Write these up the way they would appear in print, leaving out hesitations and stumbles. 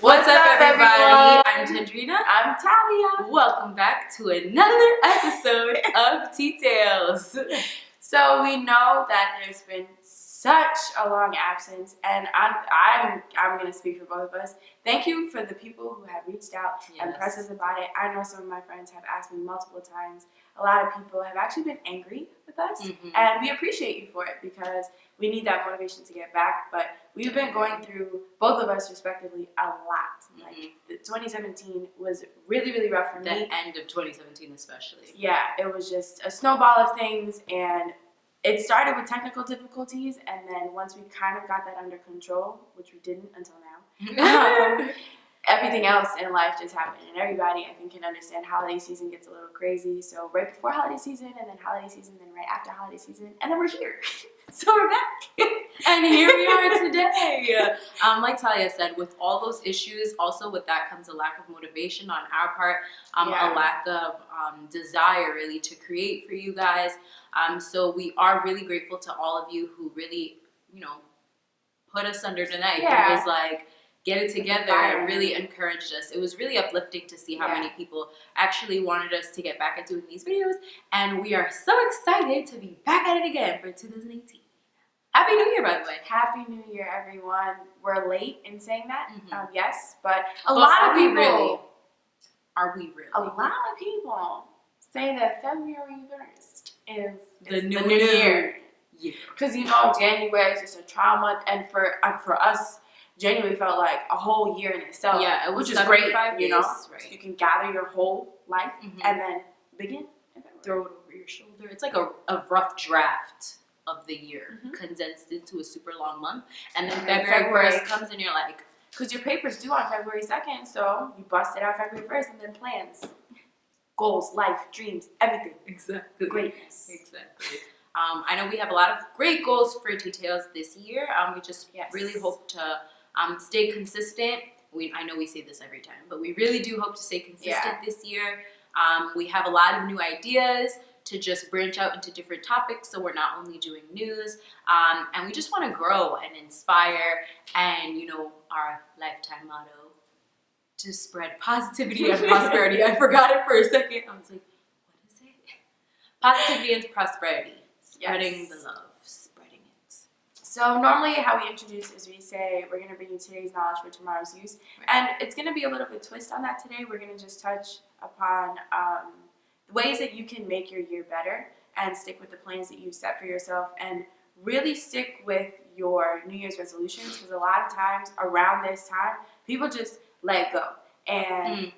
What's up, everybody? everyone? I'm Tendrina. I'm Talia. Welcome back to another episode of Tea Tales. So we know that there's been such a long absence, and I'm going to speak for both of us. Thank you for the people who have reached out and pressed us about it. I know some of my friends have asked me multiple times. A lot of people have actually been angry with us, and we appreciate you for it because we need that motivation to get back. But we've been going through, both of us respectively, a lot. Like 2017 was really, really rough for me. The end of 2017 especially. Yeah, it was just a snowball of things, and it started with technical difficulties, and then once we kind of got that under control, which we didn't until now, everything else in life just happened. And everybody, I think, can understand holiday season gets a little crazy. So right before holiday season, and then holiday season, then right after holiday season, and then we're here. So we're back. And here we are today. Like Talia said, with all those issues, also with that comes a lack of motivation on our part, a lack of desire really to create for you guys. So we are really grateful to all of you who really, put us under the knife. Yeah. It was like, get it together. It really encouraged us. It was really uplifting to see how many people actually wanted us to get back at doing these videos. And we are so excited to be back at it again for 2018. Happy New Year, by the way. Happy New Year, everyone. We're late in saying that, yes, but a lot of people. Are we really? A lot of people say that February 1st is the new year. Yeah. Because January is just a trial month, and for us, January felt like a whole year in itself. Yeah, which is great, days, So you can gather your whole life and then begin. Throw it over your shoulder. It's like a rough draft of the year condensed into a super long month, and then February 1st comes and you're like, because your paper's due on February 2nd, so you bust it out February 1st, and then plans, goals, life, dreams, everything. Exactly. Greatness. Exactly. I know we have a lot of great goals for Tea Tales this year. We just really hope to stay consistent. I know we say this every time, but we really do hope to stay consistent this year. We have a lot of new ideas to just branch out into different topics, so we're not only doing news, and we just want to grow and inspire, and our lifetime motto, to spread positivity and prosperity. I forgot it for a second. I was like, what is it? Positivity and prosperity. Spreading the love. Spreading it. So normally how we introduce is we say we're going to bring you today's knowledge for tomorrow's use. And it's going to be a little bit twist on that today. We're going to just touch upon the ways that you can make your year better and stick with the plans that you set for yourself, and really stick with your New Year's resolutions, because a lot of times around this time, people just let go. And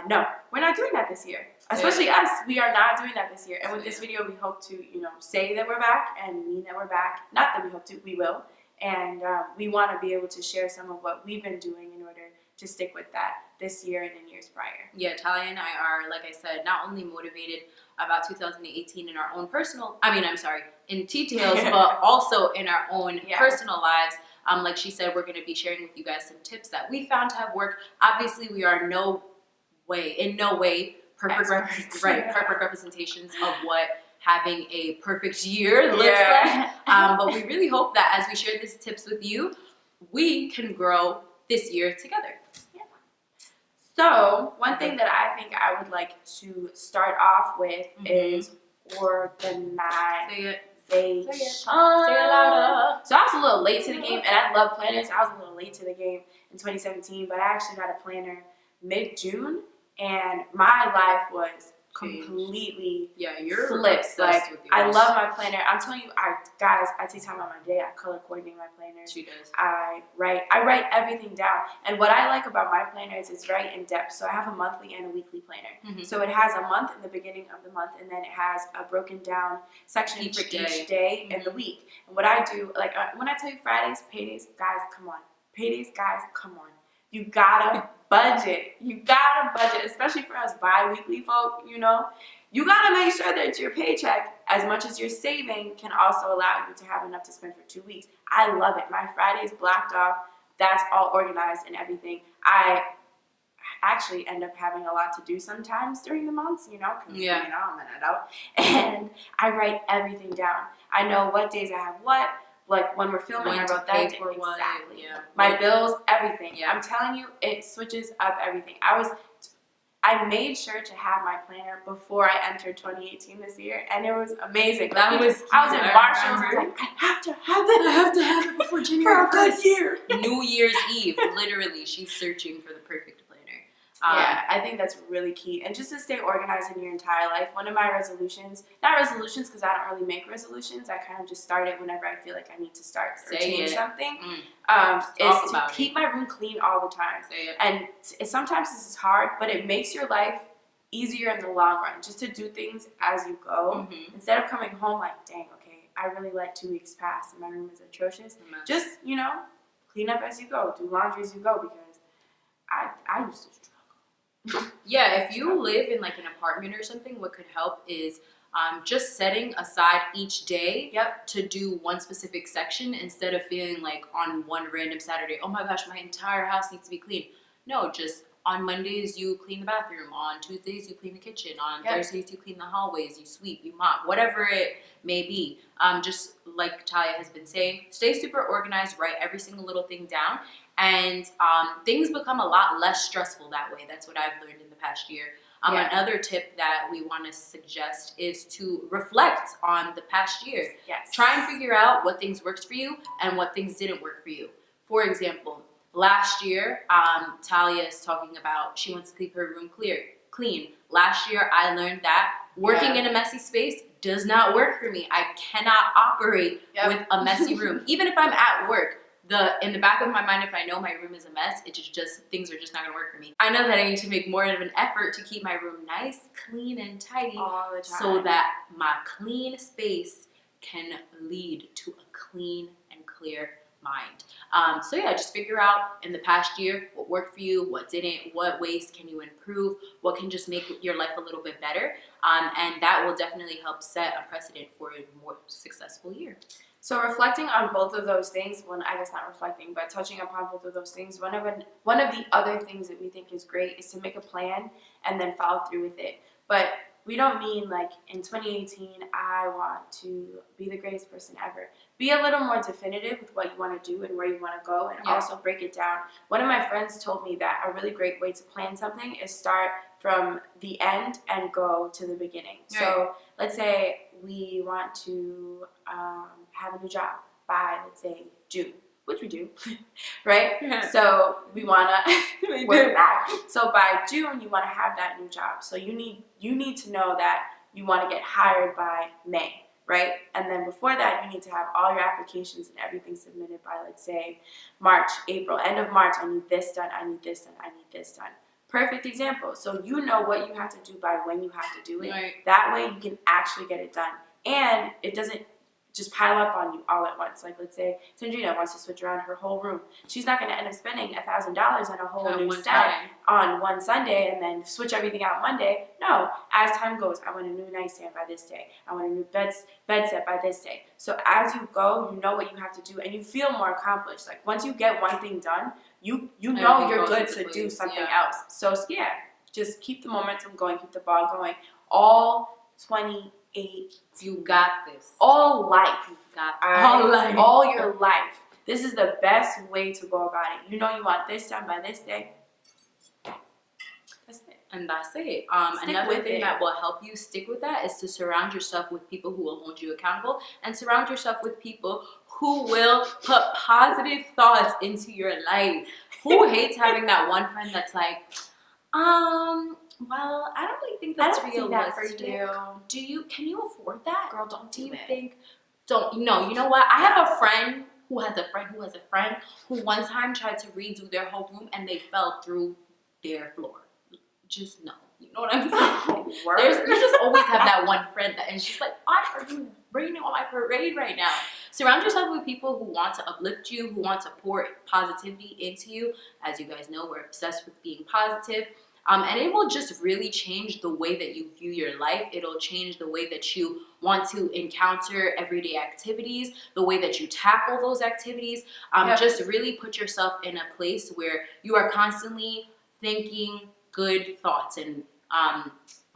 no, we're not doing that this year. Especially us, we are not doing that this year. And with this video, we hope to, say that we're back and mean that we're back. Not that we hope to, we will. And we want to be able to share some of what we've been doing in order to stick with that this year and in years prior. Yeah, Talia and I are, like I said, not only motivated about 2018 in our own in Tea Tales, but also in our own personal lives. Like she said, we're going to be sharing with you guys some tips that we found to have worked. Obviously, we are in no way perfect representations of what having a perfect year looks like. But we really hope that as we share these tips with you, we can grow this year together. Yeah. So one thing that I think I would like to start off with is organization. Say it louder. So I was a little late to the game, and I love planners. I was a little late to the game in 2017, but I actually got a planner mid-June, and my life was completely flipped. Like, I love my planner. I'm telling you, I take time out of my day. I color coordinate my planner. She does. I write everything down. And what I like about my planner is it's very in depth. So I have a monthly and a weekly planner. So it has a month in the beginning of the month, and then it has a broken down section for each day in the week. And what I do, like when I tell you Fridays, paydays, guys, come on. Paydays, guys, come on. You gotta budget. Especially for us bi-weekly folk, You gotta make sure that your paycheck, as much as you're saving, can also allow you to have enough to spend for 2 weeks. I love it. My Friday's blocked off. That's all organized and everything. I actually end up having a lot to do sometimes during the months, because I'm an adult. And I write everything down. I know what days I have what, like when we're filming, When I to wrote pay that for down. what, Exactly. yeah. My bills, everything. Yeah. I'm telling you, it switches up everything. I made sure to have my planner before I entered 2018 this year, and it was amazing. Like, That was I was in cute. Marshalls. I was remember. like, I have to have this. I have to have it before for January a good 1st. year. New Year's Eve, literally, she's searching for the perfect planner. Yeah, I think that's really key. And just to stay organized in your entire life, one of my resolutions, not resolutions because I don't really make resolutions, I kind of just start it whenever I feel like I need to start or change something, is to keep my room clean all the time. Say it. And sometimes this is hard, but it makes your life easier in the long run, just to do things as you go. Instead of coming home like, dang, okay, I really let 2 weeks pass and my room is atrocious. Just, clean up as you go, do laundry as you go, because I used to struggle. Yeah, if you live in like an apartment or something, what could help is just setting aside each day to do one specific section instead of feeling like on one random Saturday, oh my gosh, my entire house needs to be clean. No, just on Mondays you clean the bathroom, on Tuesdays you clean the kitchen, on Thursdays you clean the hallways, you sweep, you mop, whatever it may be. Just like Talia has been saying, stay super organized, write every single little thing down, and things become a lot less stressful that way. That's what I've learned in the past year. Another tip that we want to suggest is to reflect on the past year. Try and figure out what things worked for you and what things didn't work for you. For example, last year, Talia is talking about she wants to keep her room clean. Last year, I learned that working in a messy space does not work for me. I cannot operate with a messy room. Even if I'm at work, in the back of my mind, if I know my room is a mess, it just things are just not gonna work for me. I know that I need to make more of an effort to keep my room nice, clean, and tidy all the time, so that my clean space can lead to a clean and clear mind. So yeah, just figure out in the past year what worked for you, what didn't, what ways can you improve, what can just make your life a little bit better, and that will definitely help set a precedent for a more successful year. So reflecting on both of those things, I guess not reflecting, but touching upon both of those things, one of the other things that we think is great is to make a plan and then follow through with it. But we don't mean like in 2018, I want to be the greatest person ever. Be a little more definitive with what you want to do and where you want to go, and also break it down. One of my friends told me that a really great way to plan something is start from the end and go to the beginning. So let's say we want to have a new job by, let's say, June, which we do, right? So we want to work it back. So by June, you want to have that new job. So you need to know that you want to get hired by May, right? And then before that, you need to have all your applications and everything submitted by, let's say, March, April, end of March. I need this done, I need this done, I need this done. Perfect example. So you know what you have to do by when you have to do it. That way you can actually get it done. And it doesn't just pile up on you all at once. Like, let's say Sandrina wants to switch around her whole room. She's not going to end up spending $1,000 on a whole new set on one Sunday and then switch everything out Monday. No, as time goes, I want a new nightstand by this day. I want a new bed set by this day. So as you go, you know what you have to do, and you feel more accomplished. Like, once you get one thing done, you know you're good to do something else. So yeah, just keep the momentum going, keep the ball going. All 28. You got this. All life. You got all life. All your life. This is the best way to go about it. You know you want this done by this day. That's it. And that's it. Another thing that will help you stick with that is to surround yourself with people who will hold you accountable, and surround yourself with people who will put positive thoughts into your life. Who hates having that one friend that's like, well, I don't really think that's realistic. Can you afford that? Girl, don't do it. You know what? I have a friend who has a friend who has a friend who one time tried to redo their whole room and they fell through their floor. Just no. You know what I'm saying? You just always have that one friend and she's like, why are you raining on my parade right now? Surround yourself with people who want to uplift you, who want to pour positivity into you. As you guys know, we're obsessed with being positive. And it will just really change the way that you view your life. It'll change the way that you want to encounter everyday activities, the way that you tackle those activities. Just really put yourself in a place where you are constantly thinking good thoughts and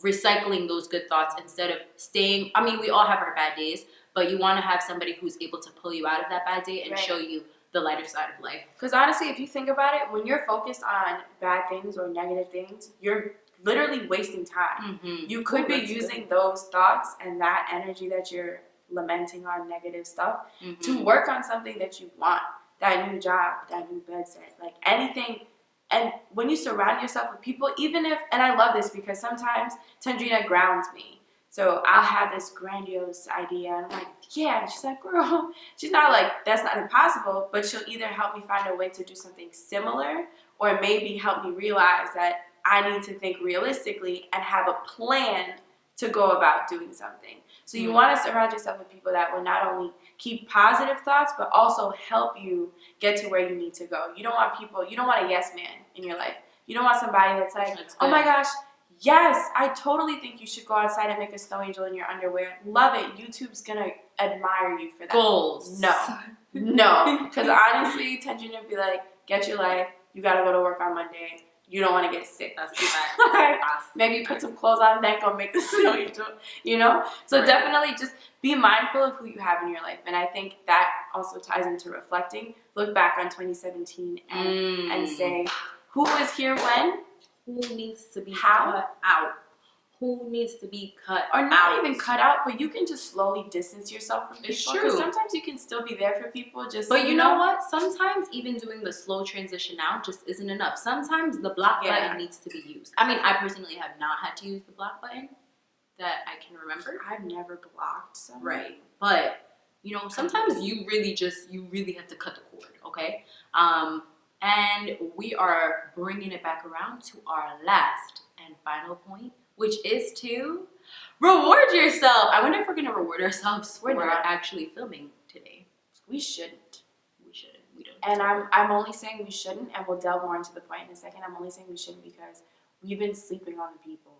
recycling those good thoughts instead of staying. I mean, we all have our bad days, but you want to have somebody who's able to pull you out of that bad day and Right. show you the lighter side of life. Because honestly, if you think about it, when you're focused on bad things or negative things, you're literally wasting time. Mm-hmm. You could be using those thoughts and that energy that you're lamenting on negative stuff to work on something that you want. That new job, that new bed set, like anything. And when you surround yourself with people, even if, and I love this because sometimes Tandrina grounds me. So I'll have this grandiose idea, and I'm like, yeah. She's like, girl, she's not like, that's not impossible, but she'll either help me find a way to do something similar or maybe help me realize that I need to think realistically and have a plan to go about doing something. So you want to surround yourself with people that will not only keep positive thoughts, but also help you get to where you need to go. You don't want people, you don't want a yes man in your life. You don't want somebody that's like, oh my gosh, yes, I totally think you should go outside and make a snow angel in your underwear. Love it. YouTube's going to admire you for that. Goals. No. Because honestly, Tandrina would be like, get your life. You got to go to work on Monday. You don't want to get sick. That's too bad. Maybe put some clothes on, then go make the snow angel, you know? So definitely just be mindful of who you have in your life. And I think that also ties into reflecting. Look back on 2017 and say, who was here when? Who needs to be How? cut out? Who needs to be cut Or not out? even cut out, but you can just slowly distance yourself from people. It's Because true. sometimes you can still be there for people. But you know what? Sometimes even doing the slow transition out just isn't enough. Sometimes the block button needs to be used. I mean, I personally have not had to use the block button that I can remember. I've never blocked someone. Right. But, you know, sometimes you really have to cut the cord, okay? And we are bringing it back around to our last and final point, which is to reward yourself. I wonder if we're going to reward ourselves for actually filming today. We shouldn't. We shouldn't. We don't. And I'm only saying we shouldn't, and we'll delve more into the point in a second. I'm only saying we shouldn't because we've been sleeping on the people.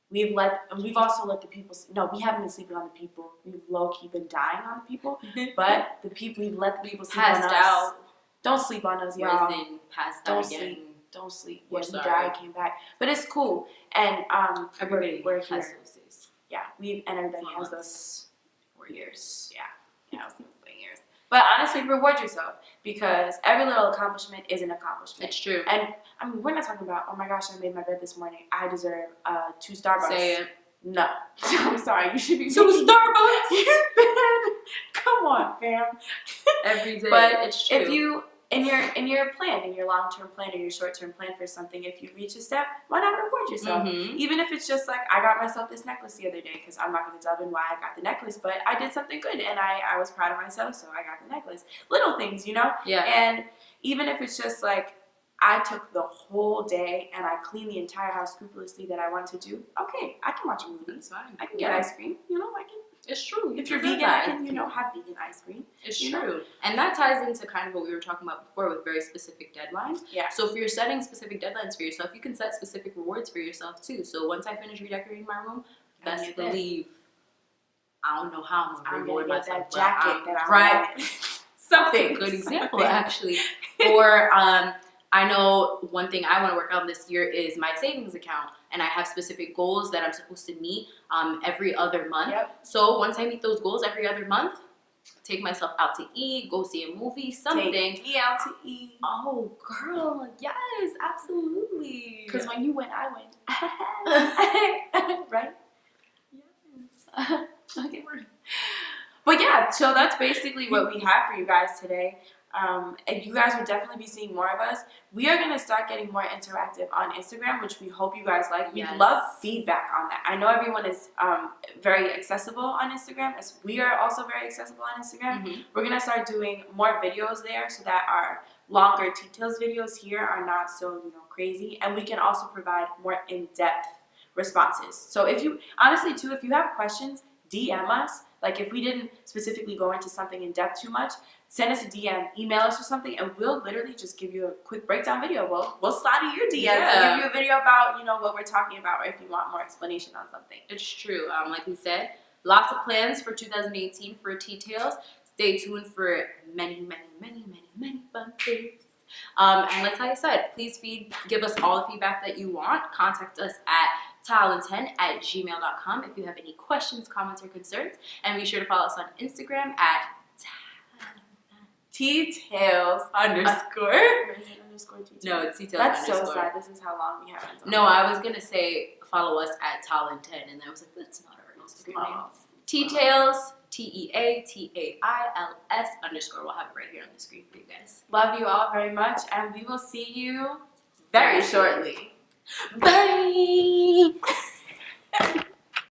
We've also let the people. No, we haven't been sleeping on the people. We've low key been dying on the people, but we've let the people sleep on us. Out. Don't sleep on us, y'all. Risen, passed Don't out again. sleep. Don't sleep. We're Yeah, sorry. we died, came back, but it's cool. And Everybody we're has here. those days. Yeah, everybody has Months. those 4 years. Yeah, I was gonna say years. But honestly, reward yourself because every little accomplishment is an accomplishment. It's true. And I mean, we're not talking about, oh my gosh, I made my bed this morning. I deserve 2 Starbucks. Say it. No, I'm sorry. You should be 2 making Starbucks your bed. Come on, fam. every day. But it's true. if you in your plan, in your long-term plan or your short-term plan for something, if you reach a step, why not reward yourself? Even if it's just like, I got myself this necklace the other day, because I'm not going to delve in why I got the necklace, but I did something good and I was proud of myself, so I got the necklace. Little things, you know? Yeah. And even if it's just like, I took the whole day and I cleaned the entire house scrupulously that I want to do, okay, I can watch a movie. It's fine. I can get ice cream, you know, I can. It's true. If you're vegan, I can, have vegan ice cream. It's you true. know? And that ties into kind of what we were talking about before with very specific deadlines. Yeah. So if you're setting specific deadlines for yourself, you can set specific rewards for yourself too. So once I finish redecorating my room, best believe, I don't know how I'm going to reward myself. That jacket that I'm right. wearing. Something. That's a good example, actually. Or I know one thing I want to work on this year is my savings account. And I have specific goals that I'm supposed to meet every other month. Yep. So once I meet those goals every other month, take myself out to eat, go see a movie, something. Take me out to eat. Oh, girl, yes, absolutely. Because when you went, I went. Right? Yes. Okay. But yeah, so that's basically what we have for you guys today. And you guys will definitely be seeing more of us. We are going to start getting more interactive on Instagram, which we hope you guys like. Yes. We'd love feedback on that. I know everyone is very accessible on Instagram, as we are also very accessible on Instagram. We're going to start doing more videos there so that our longer details videos here are not so crazy. And we can also provide more in-depth responses. So if you, honestly too, if you have questions, DM us. Like if we didn't specifically go into something in depth too much, send us a DM, email us or something, and we'll literally just give you a quick breakdown video. We'll slide in your DM and give you a video about, what we're talking about, or if you want more explanation on something. It's true. Like we said, lots of plans for 2018 for T-Tails. Stay tuned for many, many, many, many, many fun things. And like I said, please give us all the feedback that you want. Contact us at talent10@gmail.com if you have any questions, comments, or concerns. And be sure to follow us on Instagram at T-Tails underscore. Where is it underscore T-Tails? No, it's T-Tails That's underscore. so sad. This is how long we haven't. No, I was going to say follow us at talent10, and I was like, that's not our Instagram name. T-Tails, TEATAILS underscore. We'll have it right here on the screen for you guys. Love you all very much, and we will see you very shortly. Bye!